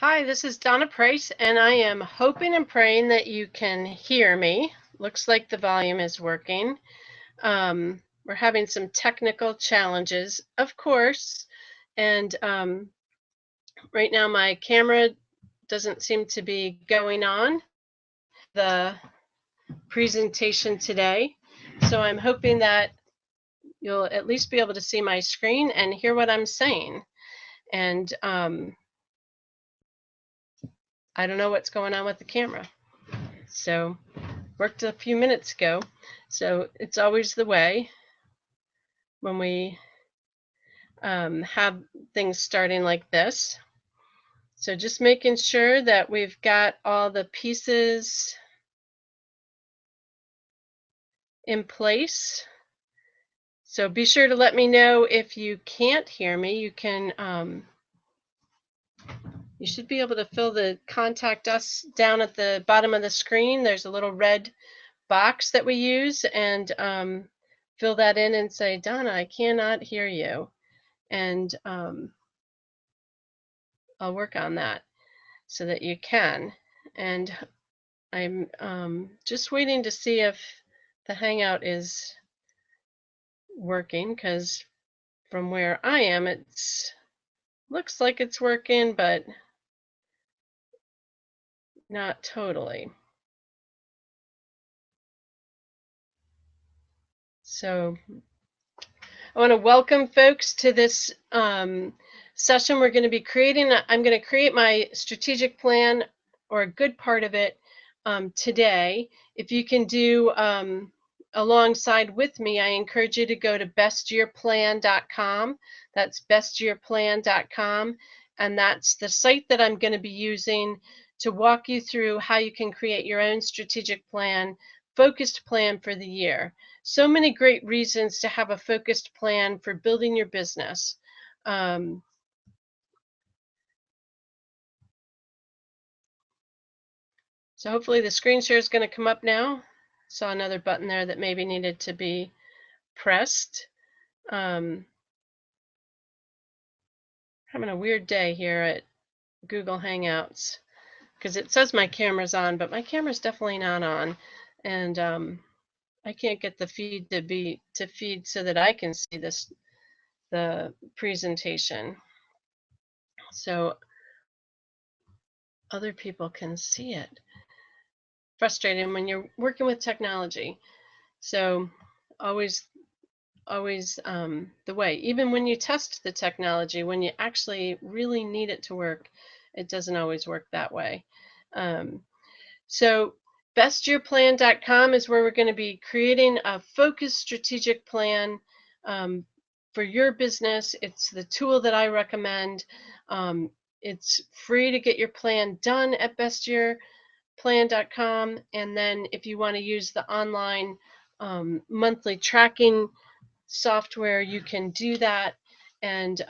Hi, this is Donna Price, and I am hoping and praying that you can hear me. Looks like the volume is working. We're having some technical challenges, of course, and right now my camera doesn't seem to be going on the presentation today. So I'm hoping that you'll at least be able to see my screen and hear what I'm saying. And I don't know what's going on with the camera. So worked a few minutes ago. So it's always the way when we have things starting like this. So just making sure that we've got all the pieces in place. So be sure to let me know if you can't hear me. You can, you should be able to fill the contact us down at the bottom of the screen. There's a little red box that we use, and fill that in and say, Donna, I cannot hear you. And I'll work on that so that you can. And I'm just waiting to see if the Hangout is working, because from where I am, it's looks like it's working, but not totally. So I want to welcome folks to this session. We're going to be creating, I'm going to create my strategic plan, or a good part of it, today. If you can do alongside with me, I encourage you to go to bestyearplan.com. That's bestyearplan.com. And that's the site that I'm going to be using to walk you through how you can create your own strategic plan, focused plan for the year. So many great reasons to have a focused plan for building your business. So hopefully the screen share is going to come up now. Saw another button there that maybe needed to be pressed. Having a weird day here at Google Hangouts, because it says my camera's on, but my camera's definitely not on, and I can't get the feed to feed so that I can see the presentation, so other people can see it. Frustrating when you're working with technology. So always the way, even when you test the technology, when you actually really need it to work, it doesn't always work that way. So bestyearplan.com is where we're going to be creating a focused strategic plan for your business. It's the tool that I recommend. It's free to get your plan done at bestyearplan.com, and then if you want to use the online monthly tracking software, you can do that, and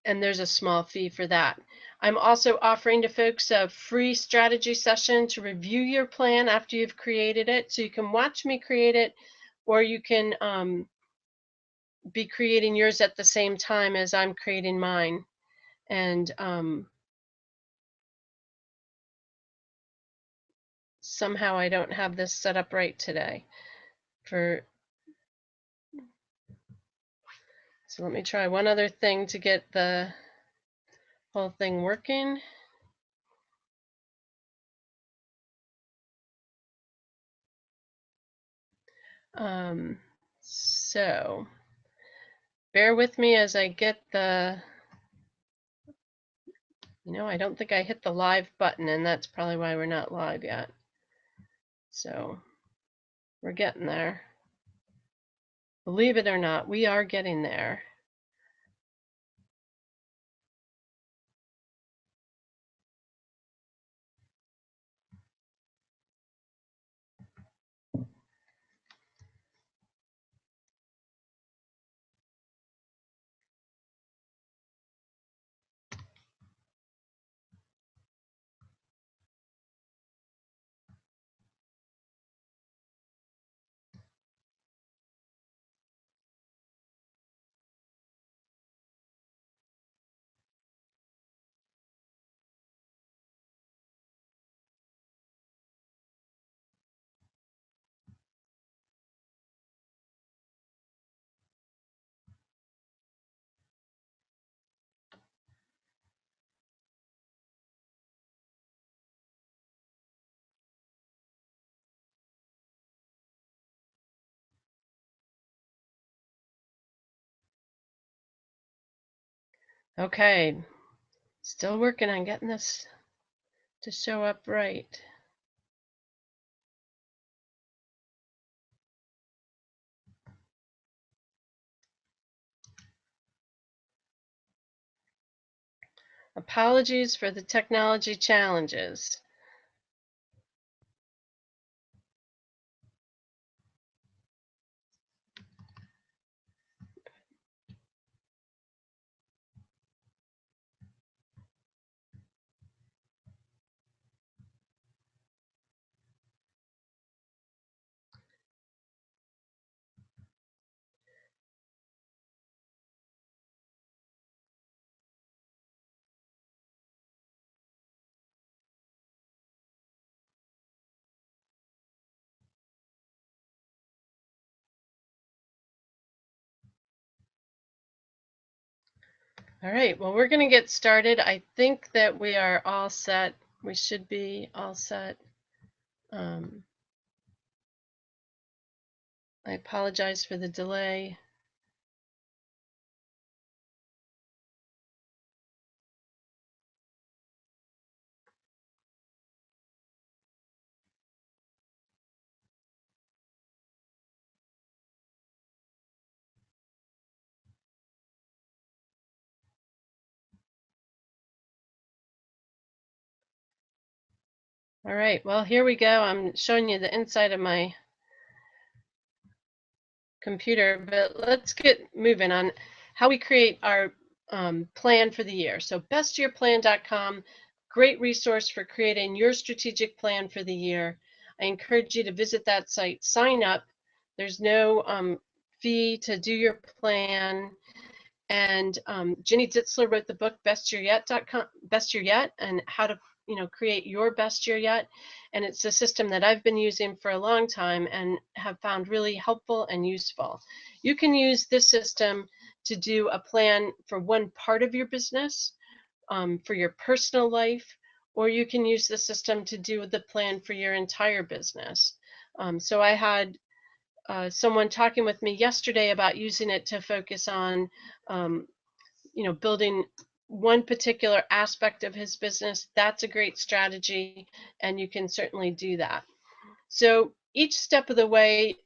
there's a small fee for that. I'm also offering to folks a free strategy session to review your plan after you've created it, so you can watch me create it, or you can be creating yours at the same time as I'm creating mine. And somehow I don't have this set up right today. So let me try one other thing to get the whole thing working. So bear with me as I get the, I don't think I hit the live button, and that's probably why we're not live yet. So we're getting there. Believe it or not, we are getting there. Okay, still working on getting this to show up right. Apologies for the technology challenges. All right, well, we're going to get started. I think that we are all set. We should be all set. I apologize for the delay. All right, well, here we go. I'm showing you the inside of my computer, but let's get moving on how we create our plan for the year. So bestyearplan.com, great resource for creating your strategic plan for the year. I encourage you to visit that site, sign up. There's no fee to do your plan. And Ginny Ditzler wrote the book Best Year Yet, and how to create your best year yet. And it's a system that I've been using for a long time and have found really helpful and useful. You can use this system to do a plan for one part of your business, for your personal life, or you can use the system to do the plan for your entire business. So I had someone talking with me yesterday about using it to focus on, um, building one particular aspect of his business. That's a great strategy, and you can certainly do that. So each step of the way,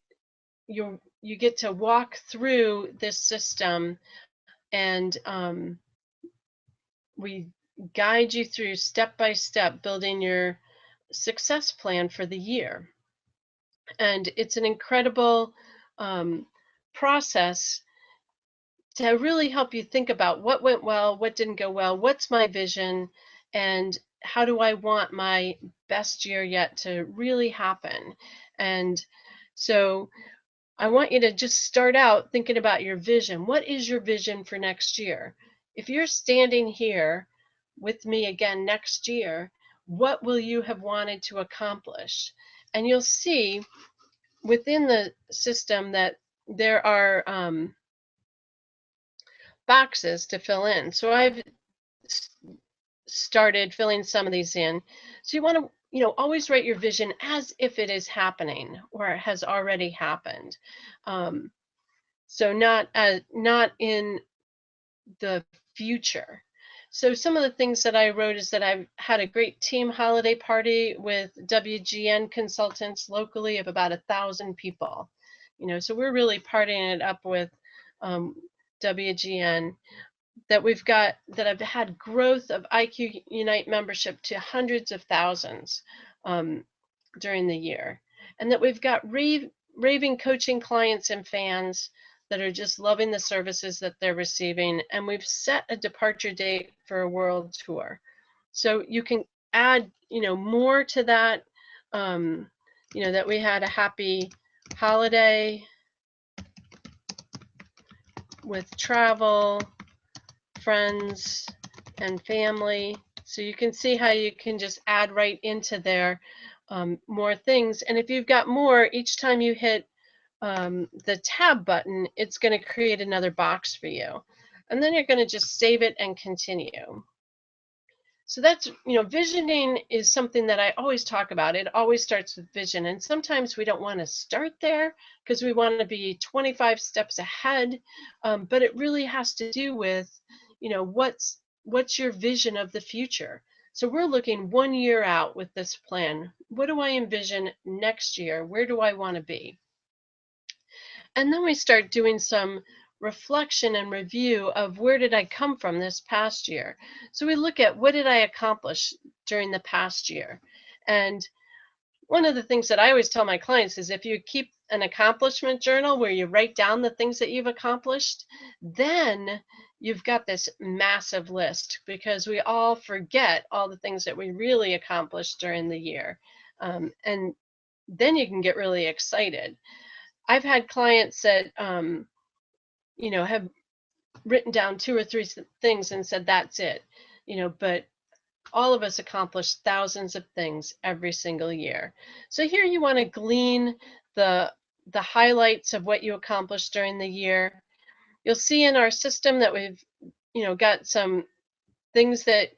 you get to walk through this system, and we guide you through step by step building your success plan for the year. And it's an incredible process to really help you think about what went well, what didn't go well, what's my vision, and how do I want my best year yet to really happen. And so I want you to just start out thinking about your vision. What is your vision for next year? If you're standing here with me again next year, what will you have wanted to accomplish? And you'll see within the system that there are boxes to fill in. So I've started filling some of these in. So you want to, always write your vision as if it is happening or it has already happened. So not in the future. So some of the things that I wrote is that I've had a great team holiday party with WGN consultants locally of about 1,000 people. So we're really partying it up with WGN. That I've had growth of IQ Unite membership to hundreds of thousands during the year, and that we've got raving coaching clients and fans that are just loving the services that they're receiving, and we've set a departure date for a world tour. So you can add, more to that. That we had a happy holiday with travel, friends, and family. So you can see how you can just add right into there more things. And if you've got more, each time you hit the tab button, it's going to create another box for you. And then you're going to just save it and continue. So that's, visioning is something that I always talk about. It always starts with vision. And sometimes we don't want to start there because we want to be 25 steps ahead. But it really has to do with, what's your vision of the future? So we're looking 1 year out with this plan. What do I envision next year? Where do I want to be? And then we start doing some reflection and review of where did I come from this past year. So we look at what did I accomplish during the past year. And one of the things that I always tell my clients is if you keep an accomplishment journal where you write down the things that you've accomplished, then you've got this massive list, because we all forget all the things that we really accomplished during the year. And then you can get really excited. I've had clients that, have written down 2 or 3 things and said, that's it, but all of us accomplish thousands of things every single year. So here you want to glean the highlights of what you accomplished during the year. You'll see in our system that we've, got some things that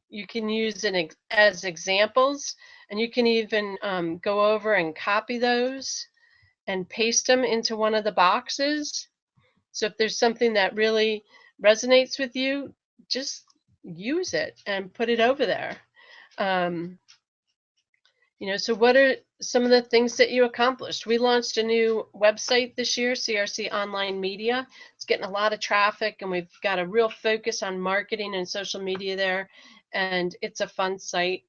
you can use as examples, and you can even go over and copy those and paste them into one of the boxes. So if there's something that really resonates with you, just use it and put it over there. So what are some of the things that you accomplished? We launched a new website this year, CRC Online Media. It's getting a lot of traffic, and we've got a real focus on marketing and social media there, and it's a fun site.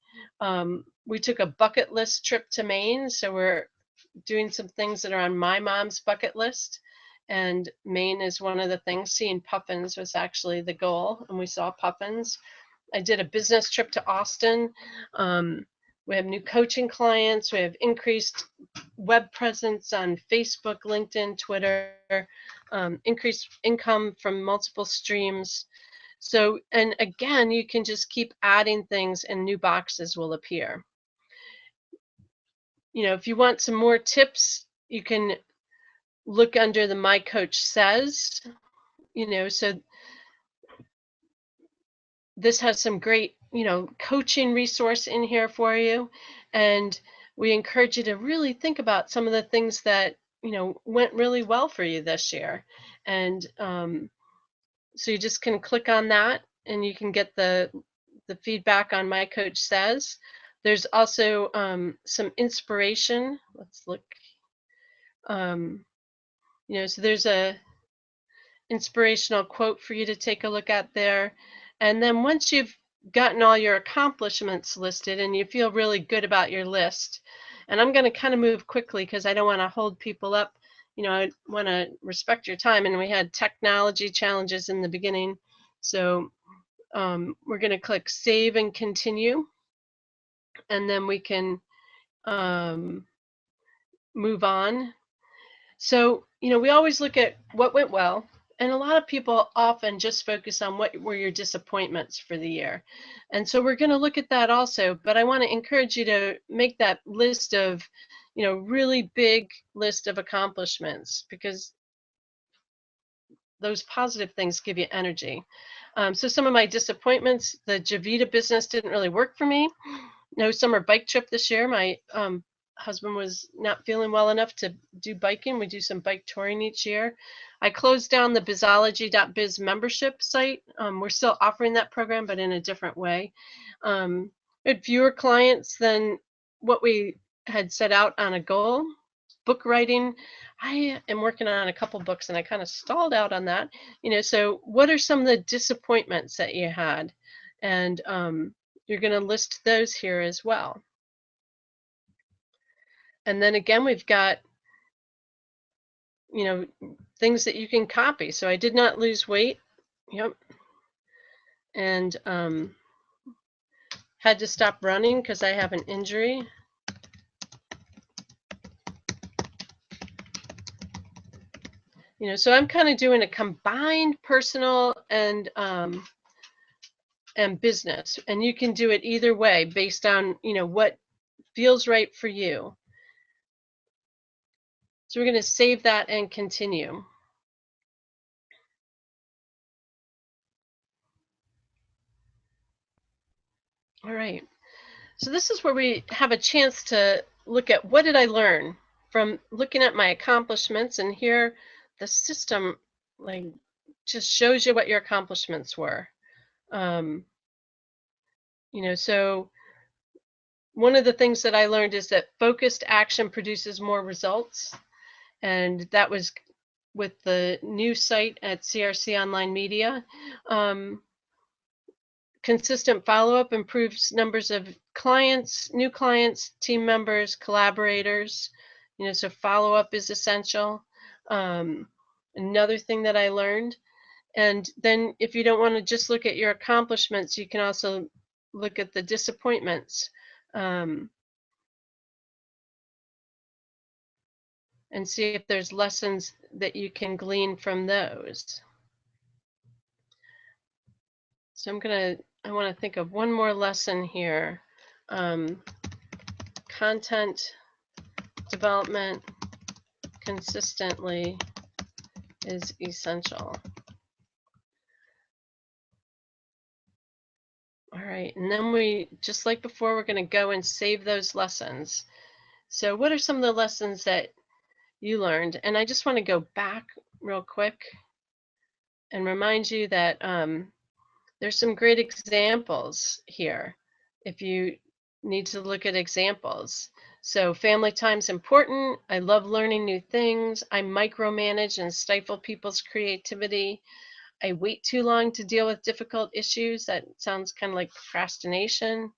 We took a bucket list trip to Maine, so we're doing some things that are on my mom's bucket list, and Maine is one of the things. Seeing puffins was actually the goal, and we saw puffins. I did a business trip to Austin. We have new coaching clients. We have increased web presence on Facebook, LinkedIn, Twitter, increased income from multiple streams. So, and again, you can just keep adding things and new boxes will appear. If you want some more tips, you can look under the My Coach Says, so this has some great, coaching resource in here for you. And we encourage you to really think about some of the things that, went really well for you this year. And so you just can click on that and you can get the feedback on My Coach Says. There's also some inspiration. Let's look. So there's a inspirational quote for you to take a look at there. And then once you've gotten all your accomplishments listed and you feel really good about your list, and I'm going to kind of move quickly because I don't want to hold people up. I want to respect your time, and we had technology challenges in the beginning. So we're going to click Save and Continue, and then we can move on. So, we always look at what went well, and a lot of people often just focus on what were your disappointments for the year. And so we're going to look at that also, but I want to encourage you to make that list of, really big list of accomplishments, because those positive things give you energy. So some of my disappointments: the Javita business didn't really work for me. No summer bike trip this year. My husband was not feeling well enough to do biking. We do some bike touring each year. I closed down the bizology.biz membership site. We're still offering that program, but in a different way. We had fewer clients than what we had set out on a goal. Book writing, I am working on a couple books and I kind of stalled out on that. So what are some of the disappointments that you had? And you're going to list those here as well. And then again, we've got, things that you can copy. So I did not lose weight. Yep. And had to stop running because I have an injury. So I'm kind of doing a combined personal and business, and you can do it either way based on, what feels right for you. So we're going to save that and continue. All right. So this is where we have a chance to look at what did I learn from looking at my accomplishments, and here the system like just shows you what your accomplishments were. So one of the things that I learned is that focused action produces more results. And that was with the new site at CRC Online Media. Consistent follow-up improves numbers of clients, new clients, team members, collaborators. So follow-up is essential. Another thing that I learned. And then if you don't want to just look at your accomplishments, you can also look at the disappointments. And see if there's lessons that you can glean from those. So I want to think of one more lesson here. Content development consistently is essential. All right, and then just like before, we're going to go and save those lessons. So what are some of the lessons that you learned? And I just want to go back real quick and remind you that there's some great examples here if you need to look at examples. So family time's important. I love learning new things. I micromanage and stifle people's creativity. I wait too long to deal with difficult issues. That sounds kind of like procrastination.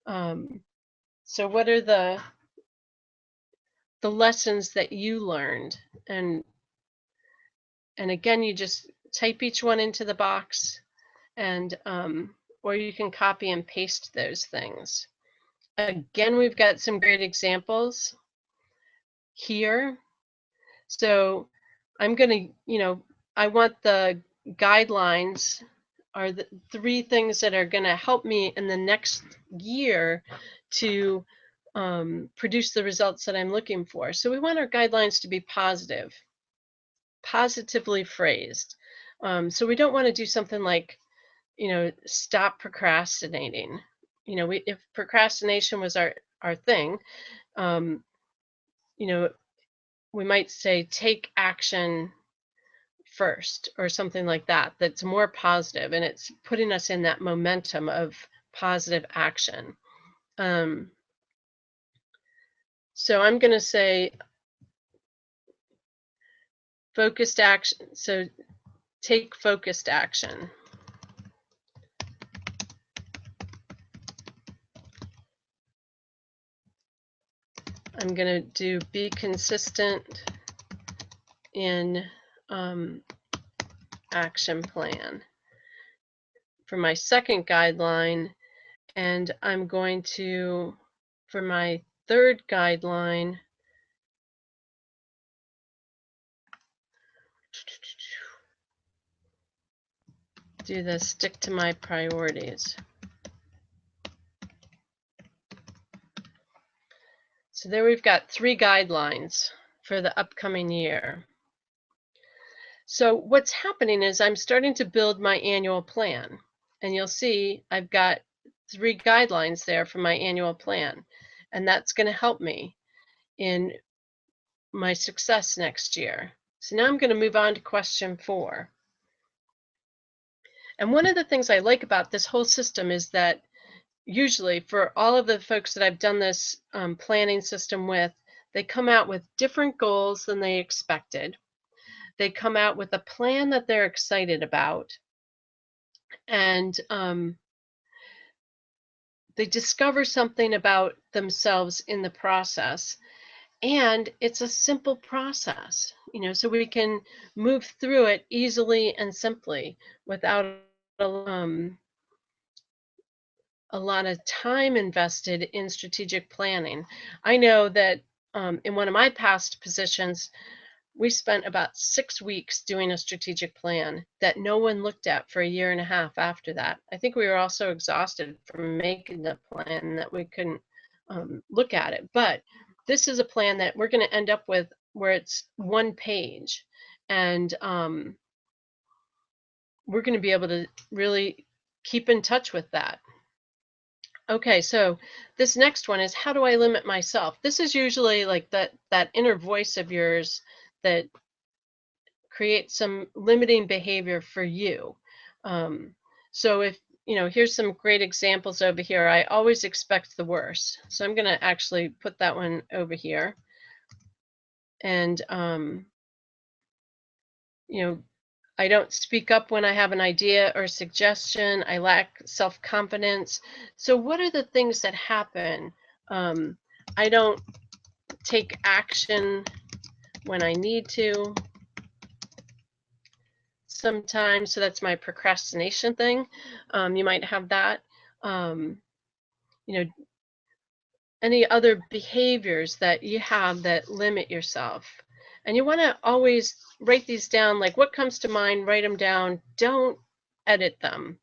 So what are the lessons that you learned? And again, you just type each one into the box, and or you can copy and paste those things. Again, we've got some great examples here. So I'm going to, I want the guidelines are the 3 things that are going to help me in the next year to produce the results that I'm looking for. So we want our guidelines to be positively phrased. So we don't want to do something like, stop procrastinating. If procrastination was our thing, we might say take action first or something like that. That's more positive, and it's putting us in that momentum of positive action. So I'm going to say focused action. So take focused action. I'm going to do be consistent in action plan for my second guideline. And I'm going to, for my third guideline, do the stick to my priorities. So there we've got 3 guidelines for the upcoming year. So what's happening is I'm starting to build my annual plan, and you'll see I've got 3 guidelines there for my annual plan, and that's going to help me in my success next year. So now I'm going to move on to question 4. And one of the things I like about this whole system is that usually for all of the folks that I've done this planning system with, they come out with different goals than they expected. They come out with a plan that they're excited about, and they discover something about themselves in the process. And it's a simple process, so we can move through it easily and simply without a lot of time invested in strategic planning. I know that in one of my past positions, we spent about 6 weeks doing a strategic plan that no one looked at for a year and a half after that. I think we were all so exhausted from making the plan that we couldn't look at it. But this is a plan that we're going to end up with where it's 1 page. And we're going to be able to really keep in touch with that. Okay, so this next one is, how do I limit myself? This is usually like that inner voice of yours that create some limiting behavior for you. So if, here's some great examples over here. I always expect the worst. So I'm going to actually put that one over here. And, I don't speak up when I have an idea or suggestion. I lack self-confidence. So what are the things that happen? I don't take action when I need to sometimes. So that's my procrastination thing. You might have that. You know, any other behaviors that you have that limit yourself. And you want to always write these down, like what comes to mind, write them down. Don't edit them.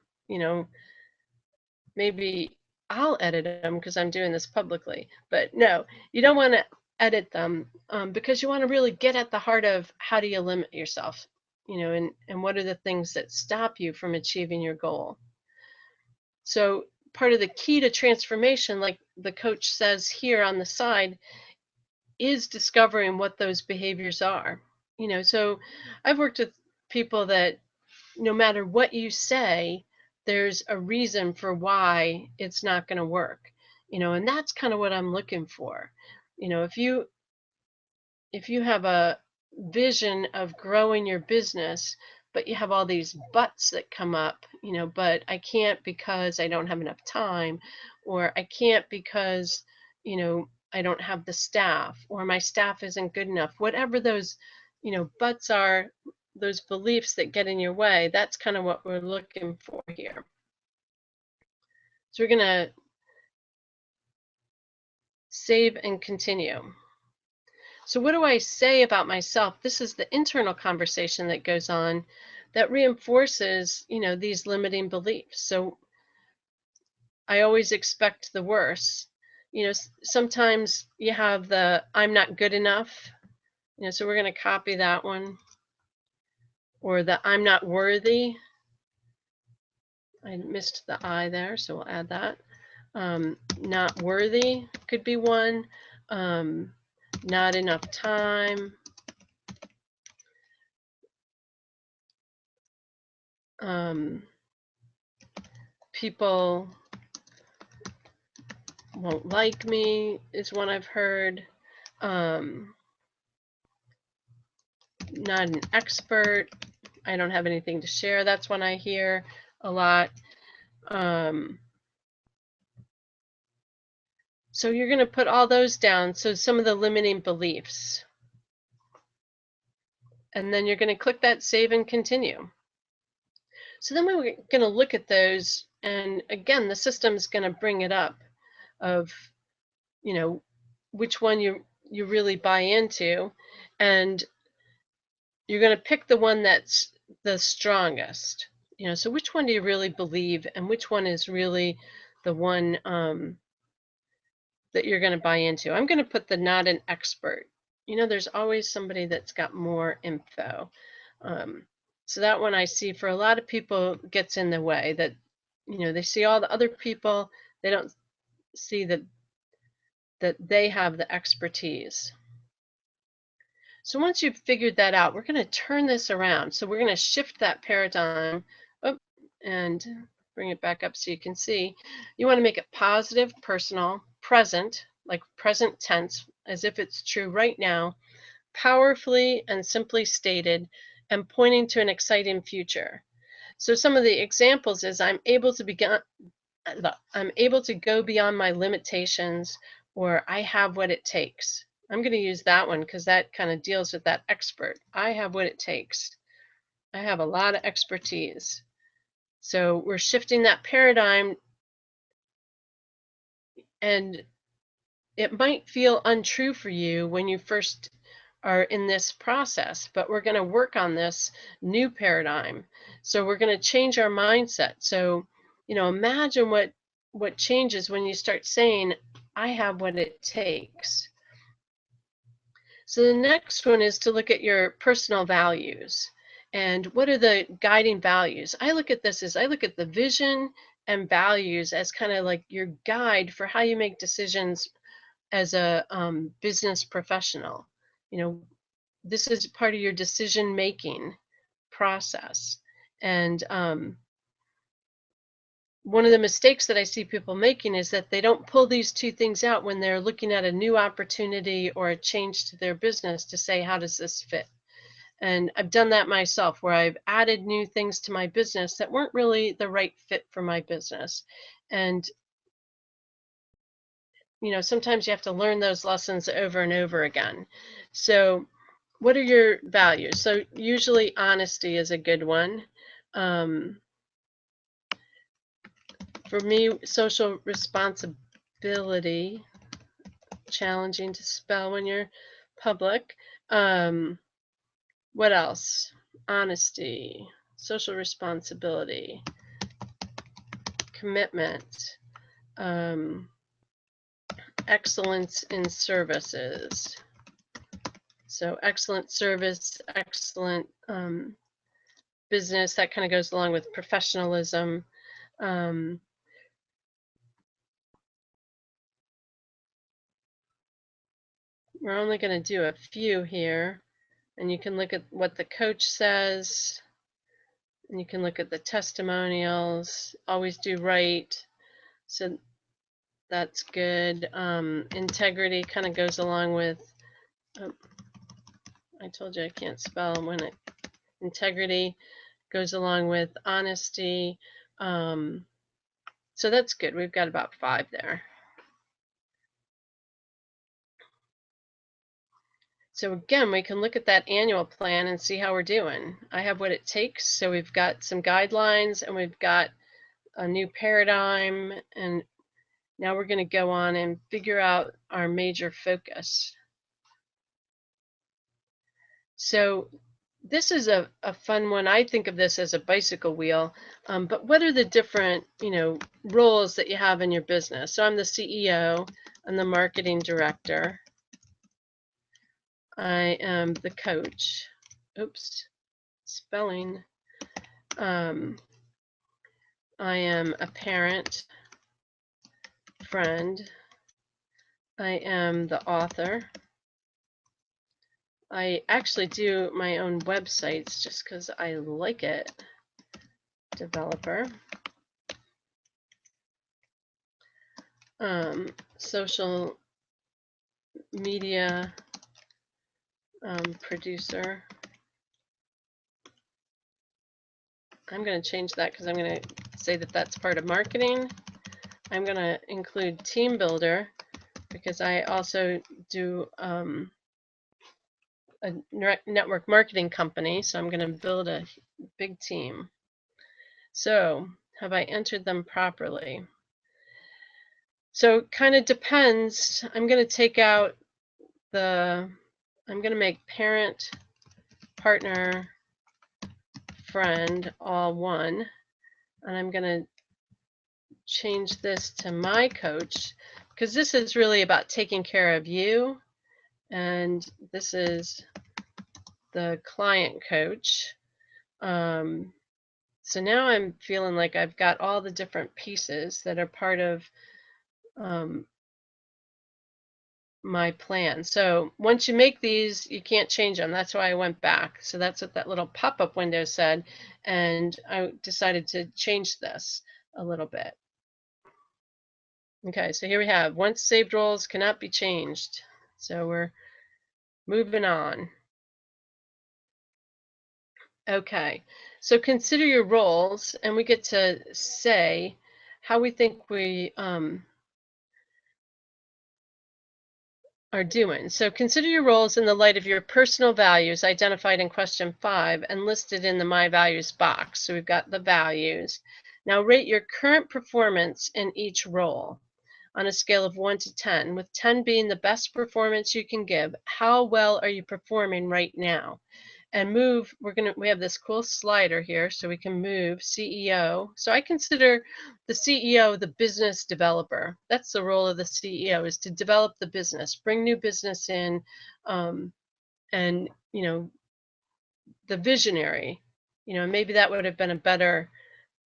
Maybe I'll edit them because I'm doing this publicly. But no, you don't want to edit them because you want to really get at the heart of how do you limit yourself, and what are the things that stop you from achieving your goal. So part of the key to transformation, like the coach says here on the side, is discovering what those behaviors are. So I've worked with people that no matter what you say, there's a reason for why it's not going to work. And that's kind of what I'm looking for. If you have a vision of growing your business, but you have all these buts that come up, but I can't because I don't have enough time, or I can't because, I don't have the staff, or my staff isn't good enough, whatever those, buts are, those beliefs that get in your way, that's kind of what we're looking for here. So we're going to save and continue. So what do I say about myself? This is the internal conversation that goes on that reinforces, these limiting beliefs. So I always expect the worst. Sometimes you have the I'm not good enough. So we're going to copy that one. Or the I'm not worthy. I missed the I there, so we'll add that. Not worthy could be one. Not enough time. People won't like me is one I've heard. Not an expert. I don't have anything to share. That's one I hear a lot. So you're going to put all those down. So some of the limiting beliefs. And then you're going to click that save and continue. So then we're going to look at those. And again, the system's going to bring it up of, which one you really buy into. And you're going to pick the one that's the strongest. So which one do you really believe, and which one is really the one that you're going to buy into? I'm going to put the not an expert. There's always somebody that's got more info. So that one I see for a lot of people gets in the way, that, they see all the other people, they don't see that they have the expertise. So once you've figured that out, we're going to turn this around. So we're going to shift that paradigm up and bring it back up so you can see. You want to make it positive, personal, present, like present tense, as if it's true right now, powerfully and simply stated, and pointing to an exciting future. So some of the examples is I'm able to go beyond my limitations, or I have what it takes. I'm going to use that one because that kind of deals with that expert. I have what it takes. I have a lot of expertise. So we're shifting that paradigm, and it might feel untrue for you when you first are in this process, but we're going to work on this new paradigm. So we're going to change our mindset. So, imagine what changes when you start saying, I have what it takes. So the next one is to look at your personal values. And what are the guiding values? I look at the vision and values as kind of like your guide for how you make decisions as a business professional. this is part of your decision making process. And one of the mistakes that I see people making is that they don't pull these two things out when they're looking at a new opportunity or a change to their business to say, how does this fit? And I've done that myself, where I've added new things to my business that weren't really the right fit for my business. And, sometimes you have to learn those lessons over and over again. So, what are your values? So, usually honesty is a good one. For me, social responsibility, challenging to spell when you're public. What else? Honesty, social responsibility, commitment, excellence in services. So excellent service, excellent business, that kind of goes along with professionalism. We're only going to do a few here, and you can look at what the coach says, and you can look at the testimonials. Always do right. So that's good. Integrity kind of goes along with, I told you I can't spell when it, integrity goes along with honesty. So that's good. We've got about 5 there. So again, we can look at that annual plan and see how we're doing. I have what it takes. So we've got some guidelines and we've got a new paradigm, and now we're going to go on and figure out our major focus. So this is a fun one. I think of this as a bicycle wheel, but what are the different, roles that you have in your business? So I'm the CEO, I'm the marketing director, I am the coach. Oops, spelling. I am a parent, friend. I am the author. I actually do my own websites just because I like it. Developer. Social media producer. I'm going to change that because I'm going to say that that's part of marketing. I'm going to include team builder because I also do a network marketing company, so I'm going to build a big team. So have I entered them properly? So it kind of depends. I'm going to take out I'm going to make parent, partner, friend all one, and I'm going to change this to my coach, because this is really about taking care of you, and this is the client coach. So now I'm feeling like I've got all the different pieces that are part of my plan. So once you make these, you can't change them. That's why I went back. So that's what that little pop-up window said, and I decided to change this a little bit. Okay, so here we have once saved roles cannot be changed. So we're moving on. Okay, so consider your roles, and we get to say how we think we are doing. So consider your roles in the light of your personal values identified in question 5 and listed in the My Values box. So we've got the values. Now rate your current performance in each role on a scale of 1 to 10, with 10 being the best performance you can give. How well are you performing right now? And move, we have this cool slider here, so we can move CEO. So I consider the CEO the business developer. That's the role of the CEO, is to develop the business, bring new business in, and the visionary. Maybe that would have been a better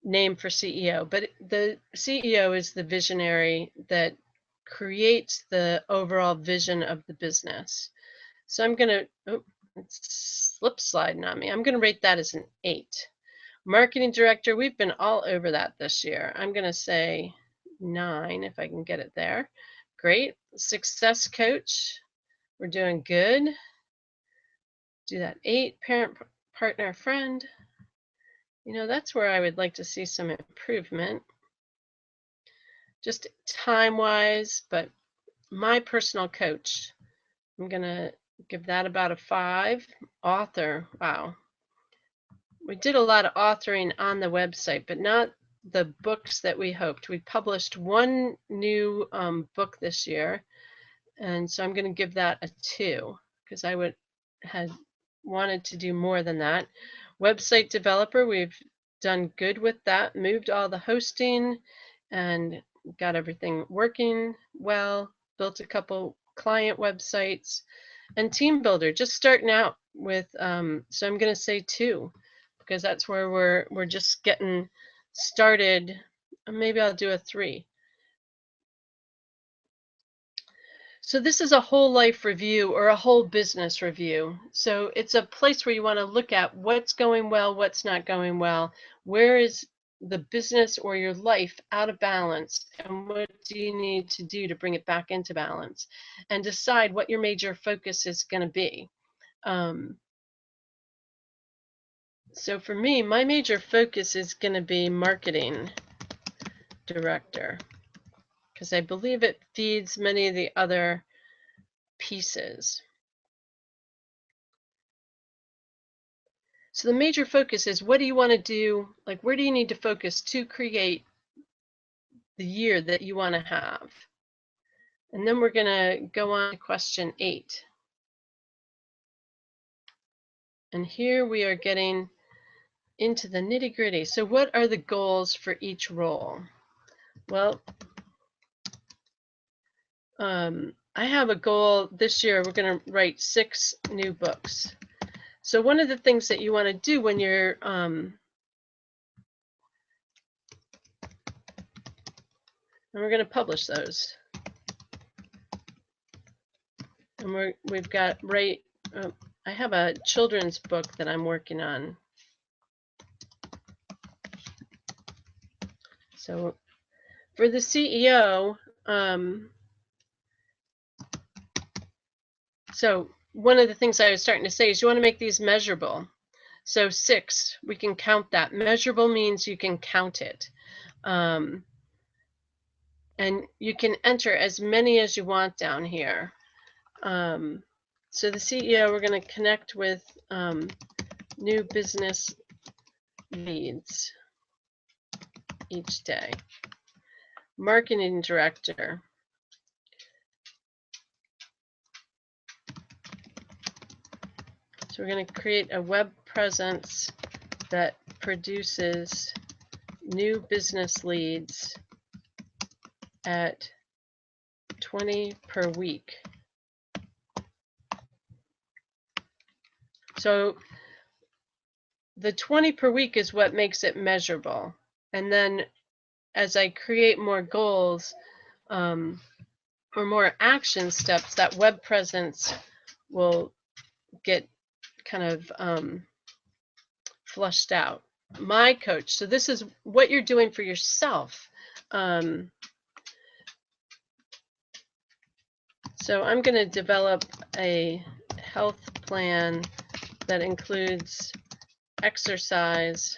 name for CEO, but the CEO is the visionary that creates the overall vision of the business. So I'm going to It's slip sliding on me. I'm going to rate that as an 8. Marketing director, we've been all over that this year. I'm going to say 9 if I can get it there. Great. Success coach, we're doing good. Do that 8. Parent, partner, friend. You know, that's where I would like to see some improvement, just time-wise, but my personal coach, I'm going to give that about a 5. Author, wow. We did a lot of authoring on the website, but not the books that we hoped. We published one new book this year, and so I'm going to give that a 2 because I had wanted to do more than that. Website developer, we've done good with that, moved all the hosting and got everything working well, built a couple client websites. And team builder, just starting out with, so I'm going to say 2 because that's where we're just getting started. Maybe I'll do a 3. So this is a whole life review or a whole business review. So it's a place where you want to look at what's going well, what's not going well, where is the business or your life out of balance, and what do you need to do to bring it back into balance, and decide what your major focus is going to be. So for me, my major focus is going to be marketing director because I believe it feeds many of the other pieces. So the major focus is, what do you want to do? Like, where do you need to focus to create the year that you want to have? And then we're going to go on to question 8. And here we are getting into the nitty-gritty. So what are the goals for each role? Well, I have a goal this year. We're going to write 6 new books. So one of the things that you want to do when you're and we're going to publish those. And we've got I have a children's book that I'm working on. So for the CEO, so one of the things I was starting to say is you want to make these measurable. So 6, we can count that. Measurable means you can count it. And you can enter as many as you want down here. So the CEO, we're going to connect with new business leads each day. Marketing director. So we're going to create a web presence that produces new business leads at 20 per week. So the 20 per week is what makes it measurable. And then as I create more goals or more action steps, that web presence will get kind of flushed out. My coach, so this is what you're doing for yourself. So I'm going to develop a health plan that includes exercise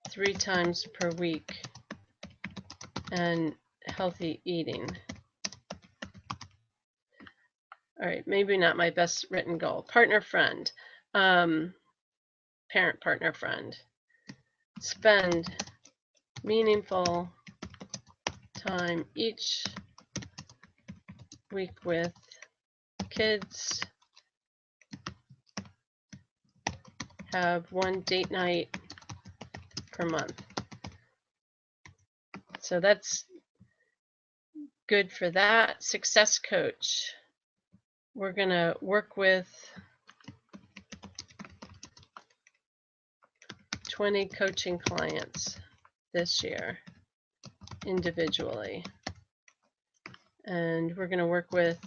3 times per week and healthy eating. All right, maybe not my best written goal. Partner friend, parent partner friend. Spend meaningful time each week with kids. Have 1 date night per month. So that's good for that. Success coach. We're going to work with 20 coaching clients this year individually. And we're going to work with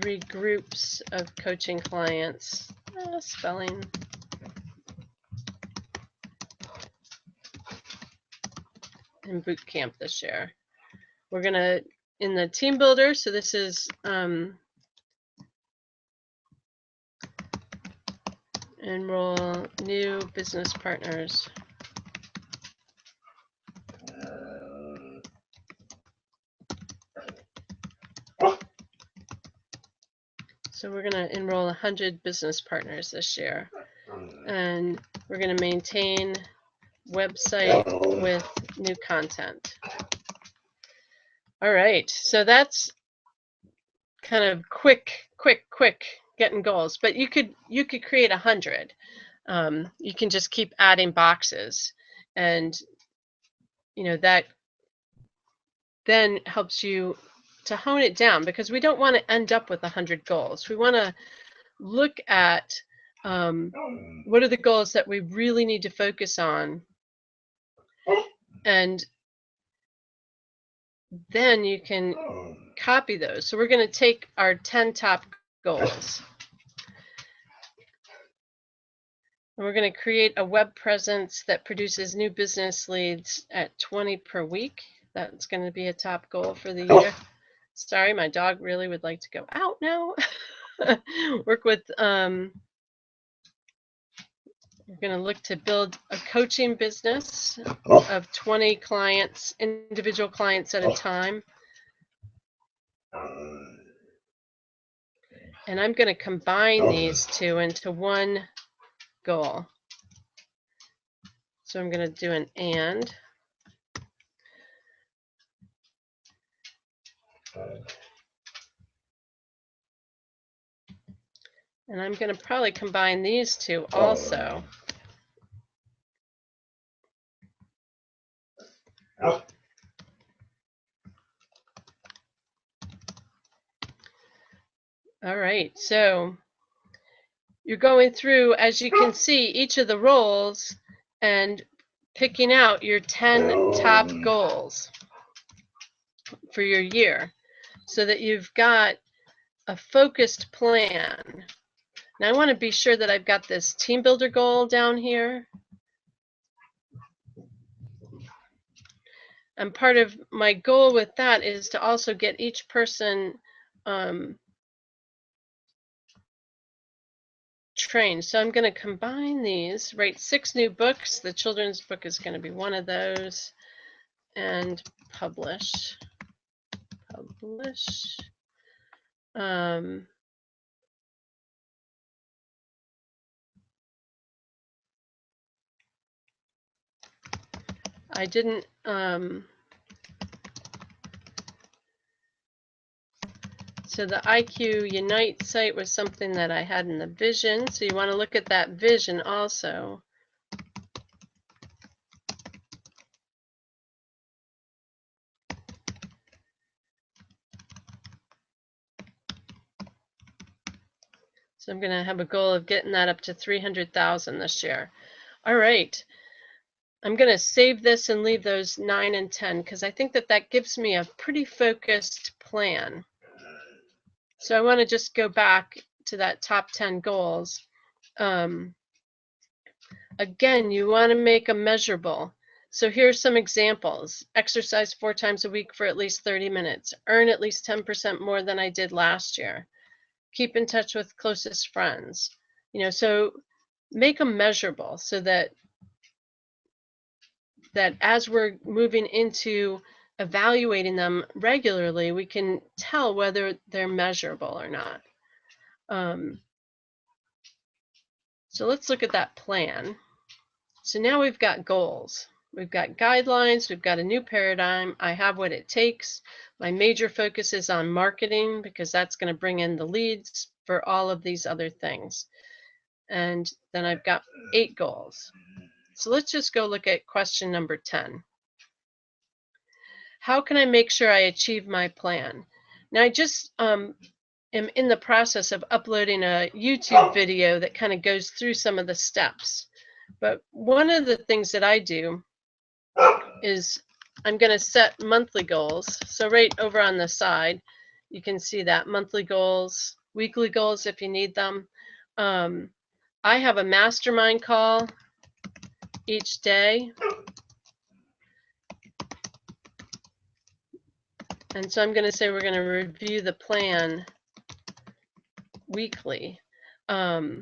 3 groups of coaching clients. Spelling. In boot camp this year. We're going to, in the team builder, so this is enroll new business partners. So we're going to enroll 100 business partners this year. And we're going to maintain website with new content. All right, so that's kind of quick getting goals, but you could create 100. You can just keep adding boxes, and that then helps you to hone it down, because we don't want to end up with 100 goals. We want to look at what are the goals that we really need to focus on, and then you can copy those. So we're going to take our 10 top goals, and we're going to create a web presence that produces new business leads at 20 per week. That's going to be a top goal for the year. Sorry, my dog really would like to go out now. Work with, we're going to look to build a coaching business of 20 clients, individual clients at a time. And I'm going to combine these two into one goal. So I'm going to do an and. And I'm going to probably combine these two also. All right, so you're going through, as you can see, each of the roles and picking out your 10 top goals for your year so that you've got a focused plan. Now I want to be sure that I've got this team builder goal down here. And part of my goal with that is to also get each person trained. So I'm going to combine these, write 6 new books. The children's book is going to be one of those, and publish. I didn't so the IQ Unite site was something that I had in the vision, so you want to look at that vision also. So I'm going to have a goal of getting that up to 300,000 this year. All right. I'm going to save this and leave those 9 and 10 because I think that that gives me a pretty focused plan. So I want to just go back to that top 10 goals. Again, you want to make them measurable. So here's some examples. Exercise 4 times a week for at least 30 minutes. Earn at least 10% more than I did last year. Keep in touch with closest friends. So make them measurable so that as we're moving into evaluating them regularly, we can tell whether they're measurable or not. So let's look at that plan. So now we've got goals. We've got guidelines. We've got a new paradigm. I have what it takes. My major focus is on marketing because that's going to bring in the leads for all of these other things. And then I've got 8 goals. So let's just go look at question number 10. How can I make sure I achieve my plan? Now I just am in the process of uploading a YouTube video that kind of goes through some of the steps. But one of the things that I do is I'm going to set monthly goals. So right over on the side, you can see that monthly goals, weekly goals if you need them. I have a mastermind call each day. And so I'm going to say we're going to review the plan weekly. I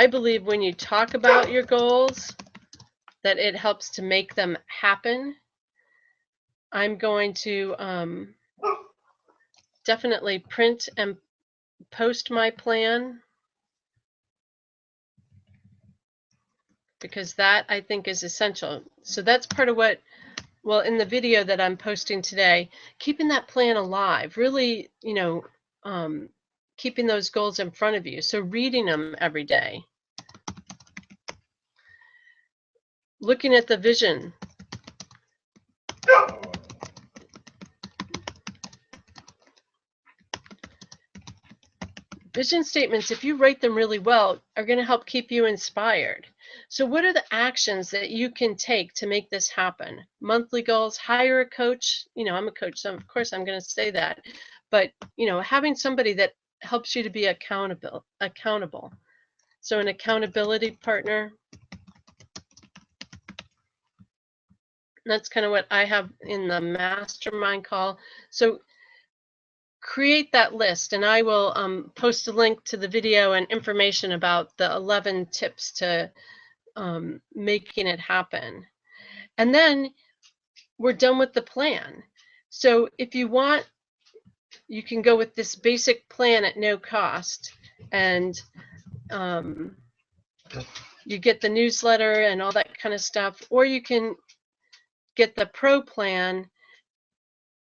believe when you talk about your goals, that it helps to make them happen. I'm going to definitely print and post my plan, because that I think is essential. So that's part of what, well, in the video that I'm posting today, keeping that plan alive, really, you know, keeping those goals in front of you. So reading them every day. Looking at the vision. Vision statements, if you write them really well, are going to help keep you inspired. So what are the actions that you can take to make this happen? Monthly goals, hire a coach. You know, I'm a coach, so of course I'm going to say that. But, you know, having somebody that helps you to be accountable. So an accountability partner. That's kind of what I have in the mastermind call. So create that list, and I will post a link to the video and information about the 11 tips to making it happen. And then we're done with the plan. So if you want, you can go with this basic plan at no cost, and you get the newsletter and all that kind of stuff, or you can get the pro plan,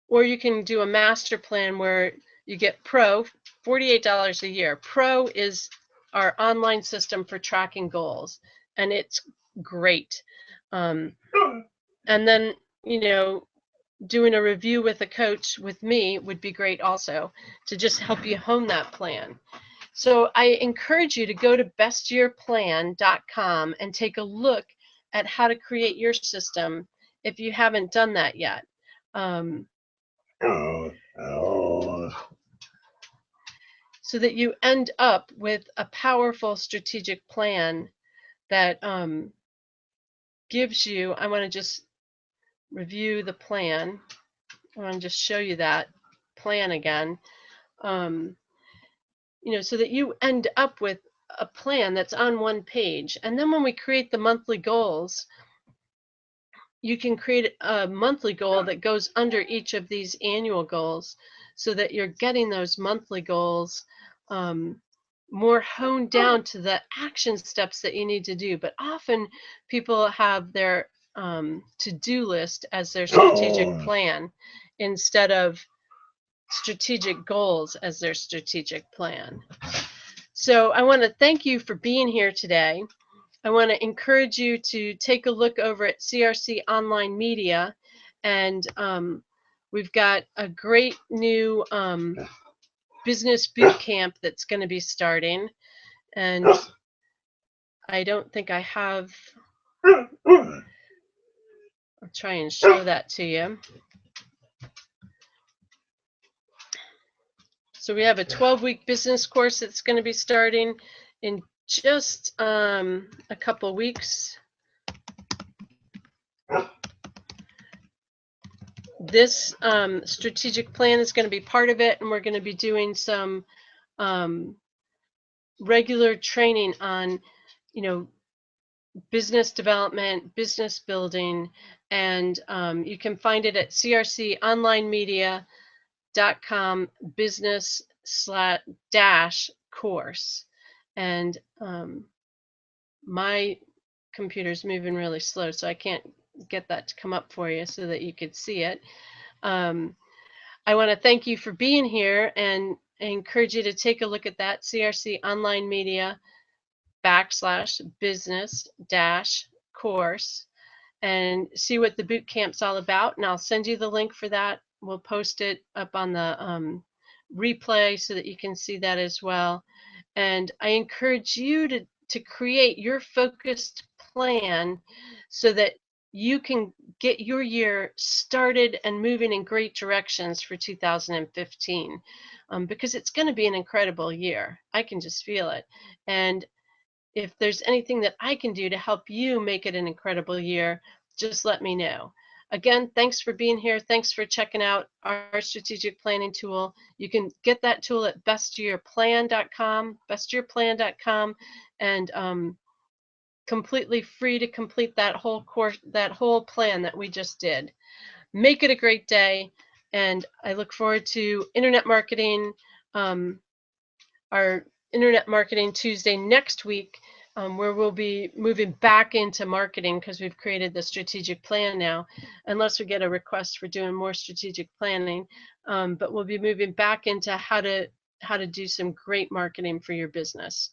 or you can do a master plan where you get pro, $48 a year. Pro is our online system for tracking goals, and it's great. And then, you know, doing a review with a coach with me would be great also, to just help you hone that plan. So I encourage you to go to bestyearplan.com and take a look at how to create your system if you haven't done that yet. So that you end up with a powerful strategic plan that gives you, I want to just review the plan. I want to just show you that plan again. You know, so that you end up with a plan that's on one page. And then when we create the monthly goals, you can create a monthly goal that goes under each of these annual goals, so that you're getting those monthly goals more honed down to the action steps that you need to do. But often people have their to-do list as their strategic plan instead of strategic goals as their strategic plan. So I want to thank you for being here today. I want to encourage you to take a look over at CRC Online Media, and we've got a great new business boot camp that's going to be starting, and I don't think I have, I'll try and show that to you. So we have a 12-week business course that's going to be starting in just a couple weeks. This strategic plan is going to be part of it, and we're going to be doing some regular training on, you know, business development, business building, and you can find it at crconlinemedia.com business/course. And my computer's moving really slow, so I can't get that to come up for you so that you could see it. I want to thank you for being here, and I encourage you to take a look at that, CRC Online Media /business-course, and see what the boot camp's all about. And I'll send you the link for that. We'll post it up on the replay so that you can see that as well. And I encourage you to create your focused plan so that you can get your year started and moving in great directions for 2015, because it's going to be an incredible year. I can just feel it. And if there's anything that I can do to help you make it an incredible year, just let me know. Again, thanks for being here. Thanks for checking out our strategic planning tool. You can get that tool at bestyearplan.com, and completely free to complete that whole course, that whole plan that we just did. Make it a great day, and I look forward to internet marketing, our Internet Marketing Tuesday next week, where we'll be moving back into marketing because we've created the strategic plan now, unless we get a request for doing more strategic planning. But we'll be moving back into how to do some great marketing for your business.